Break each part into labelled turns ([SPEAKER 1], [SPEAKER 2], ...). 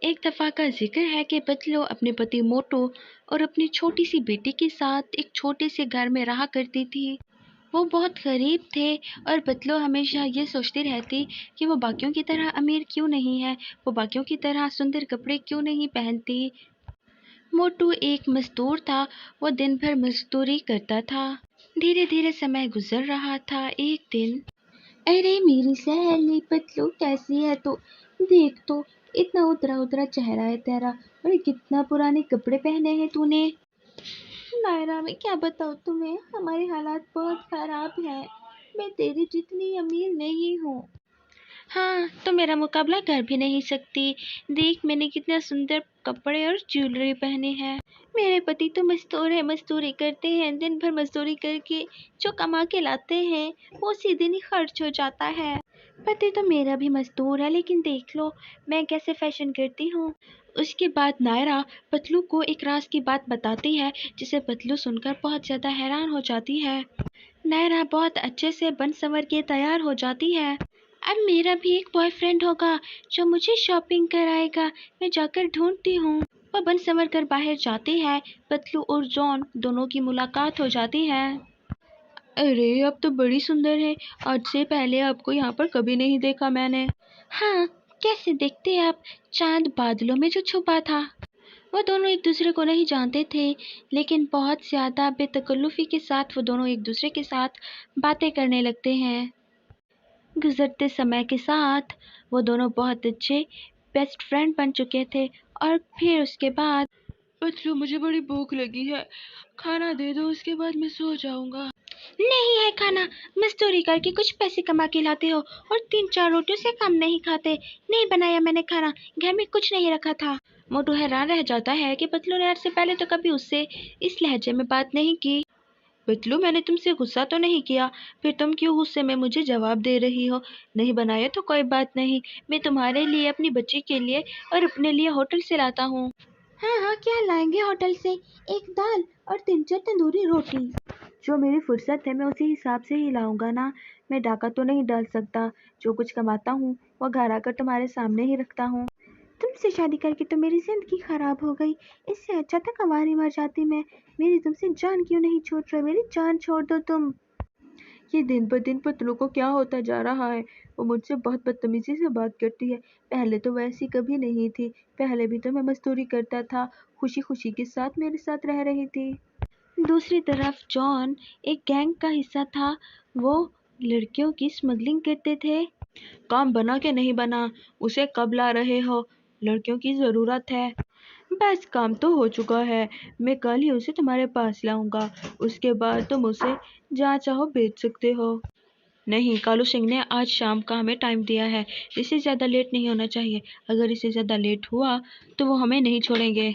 [SPEAKER 1] एक दफ़ा का ज़िक्र है कि पतलू अपने पति मोटू और अपनी छोटी सी बेटी के साथ एक छोटे से घर में रहा करती थी। वो बहुत गरीब थे और पतलू हमेशा ये सोचती रहती कि वो बाकियों की तरह अमीर क्यों नहीं है, वो बाकियों की तरह सुंदर कपड़े क्यों नहीं पहनती। मोटू एक मज़दूर था, वो दिन भर मज़दूरी करता था। धीरे धीरे समय गुजर रहा था। एक दिन, अरे मेरी सहेली पतलू, कैसी है तू? देख तो, इतना उतरा उतरा चेहरा है तेरा, और कितना पुराने कपड़े पहने हैं तूने। नायरा, मैं क्या बताऊँ तुम्हें, हमारे हालात बहुत खराब हैं। मैं तेरी जितनी अमीर नहीं हूँ। हाँ, तो मेरा मुकाबला कर भी नहीं सकती। देख, मैंने कितने सुंदर कपड़े और ज्वेलरी पहने हैं। मेरे पति तो मजदूर है, मजदूरी करते हैं। दिन भर मजदूरी करके जो कमा के लाते हैं वो उसी दिन ही खर्च हो जाता है। पति तो मेरा भी मजदूर है, लेकिन देख लो मैं कैसे फैशन करती हूँ। उसके बाद नायरा पतलू को एक राज की बात बताती है, जिसे पतलू सुनकर बहुत ज़्यादा हैरान हो जाती है। नायरा बहुत अच्छे से बन संवर के तैयार हो जाती है। अब मेरा भी एक बॉयफ्रेंड होगा जो मुझे शॉपिंग कराएगा। मैं जाकर ढूंढती हूँ। वह बन संवर कर बाहर जाती है। पतलू और जॉन दोनों की मुलाकात हो जाती है। अरे, अब तो बड़ी सुंदर है। आज से पहले आपको यहाँ पर कभी नहीं देखा मैंने। हाँ, कैसे देखते आप, चांद बादलों में जो छुपा था। वो दोनों एक दूसरे को नहीं जानते थे, लेकिन बहुत ज़्यादा बेतकल्लुफ़ी के साथ वो दोनों एक दूसरे के साथ बातें करने लगते हैं। गुजरते समय के साथ वो दोनों बहुत अच्छे बेस्ट फ्रेंड बन चुके थे। और फिर उसके बाद, पतलू, मुझे बड़ी भूख लगी है, खाना दे दो, उसके बाद मैं सो जाऊंगा। नहीं है खाना, मजदूरी करके कुछ पैसे कमा के लाते हो और 3-4 रोटियों से कम नहीं खाते। नहीं बनाया मैंने खाना, घर में कुछ नहीं रखा था। मोटू हैरान रह जाता है कि पतलू ने आज से पहले तो कभी उससे इस लहजे में बात नहीं की। पतलू, मैंने तुमसे गुस्सा तो नहीं किया, फिर तुम क्यों गुस्से में मुझे जवाब दे रही हो? नहीं बनाया तो कोई बात नहीं, मैं तुम्हारे लिए, अपनी बच्ची के लिए और अपने लिए होटल से लाता हूँ। हाँ हाँ, क्या लाएंगे होटल से? एक दाल और 3-4 तंदूरी रोटी। जो मेरी फुर्सत है मैं उसी हिसाब से ही लाऊंगा ना। मैं डाका तो नहीं डाल सकता। जो कुछ कमाता हूँ वो घर आकर तुम्हारे सामने ही रखता हूँ। तुमसे शादी करके तो मेरी जिंदगी खराब हो गई। इससे अच्छा था कुंवारी मर जाती मैं। मेरी तुमसे जान क्यों नहीं छूट रही? मेरी जान छोड़ दो तुम। ये दिन ब दिन पतलू को क्या होता जा रहा है? वो मुझसे बहुत बदतमीजी से बात करती है। पहले तो वैसी कभी नहीं थी। पहले भी तो मैं मजदूरी करता था, खुशी खुशी के साथ मेरे साथ रह रही थी। दूसरी तरफ जॉन एक गैंग का हिस्सा था। वो लड़कियों की स्मगलिंग करते थे। काम बना के नहीं बना, उसे कब ला रहे हो? लड़कियों की ज़रूरत है। बस, काम तो हो चुका है। मैं कल ही उसे तुम्हारे पास लाऊंगा। उसके बाद तुम उसे जहाँ चाहो बेच सकते हो। नहीं, कालू सिंह ने आज शाम का हमें टाइम दिया है। इससे ज़्यादा लेट नहीं होना चाहिए। अगर इससे ज़्यादा लेट हुआ तो वो हमें नहीं छोड़ेंगे।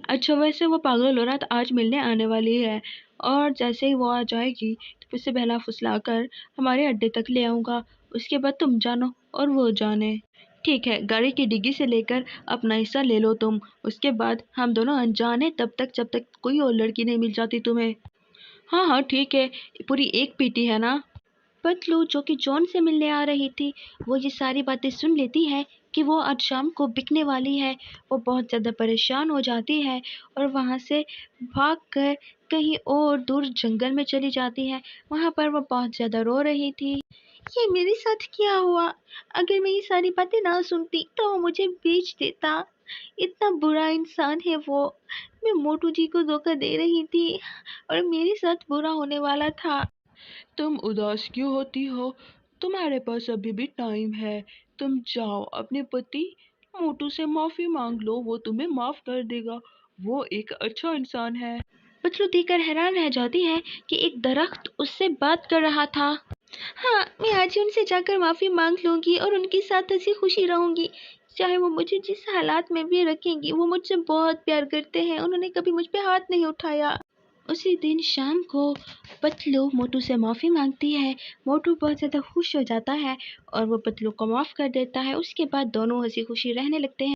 [SPEAKER 1] अच्छा, वैसे वो पागल औरत आज मिलने आने वाली है, और जैसे ही वो आ जाएगी तो उसे बहला फुसला कर हमारे अड्डे तक ले आऊँगा। उसके बाद तुम जानो और वो जाने। ठीक है, गाड़ी की डिग्गी से लेकर अपना हिस्सा ले लो तुम। उसके बाद हम दोनों अनजान हैं तब तक, जब तक कोई और लड़की नहीं मिल जाती तुम्हें। हाँ हाँ ठीक है, पूरी एक पीटी है ना। पतलू, जो कि जॉन से मिलने आ रही थी, वो ये सारी बातें सुन लेती है कि वो आज शाम को बिकने वाली है। वो बहुत ज़्यादा परेशान हो जाती है और वहाँ से भागकर कहीं और दूर जंगल में चली जाती है। वहाँ पर वो बहुत ज़्यादा रो रही थी। ये मेरे साथ क्या हुआ? अगर मैं ये सारी बातें ना सुनती तो वो मुझे बेच देता। इतना बुरा इंसान है वो। मैं मोटू जी को धोखा दे रही थी और मेरे साथ बुरा होने वाला था। तुम उदास क्यों होती हो? तुम्हारे पास अभी भी टाइम है। तुम जाओ, अपने पति मोटू से माफी मांग लो, वो तुम्हें माफ कर देगा। वो एक अच्छा इंसान है। पतलू देखकर हैरान रह जाती है कि एक दरख्त उससे बात कर रहा था। हाँ, मैं आज ही उनसे जाकर माफी मांग लूंगी और उनके साथ हंसी खुशी रहूंगी। चाहे वो मुझे जिस हालात में भी रखेंगी। वो मुझसे बहुत प्यार करते हैं, उन्होंने कभी मुझ पे हाथ नहीं उठाया। उसी दिन शाम को पतलू मोटू से माफ़ी मांगती है। मोटू बहुत ज़्यादा खुश हो जाता है और वो पतलू को माफ़ कर देता है। उसके बाद दोनों हंसी खुशी रहने लगते हैं।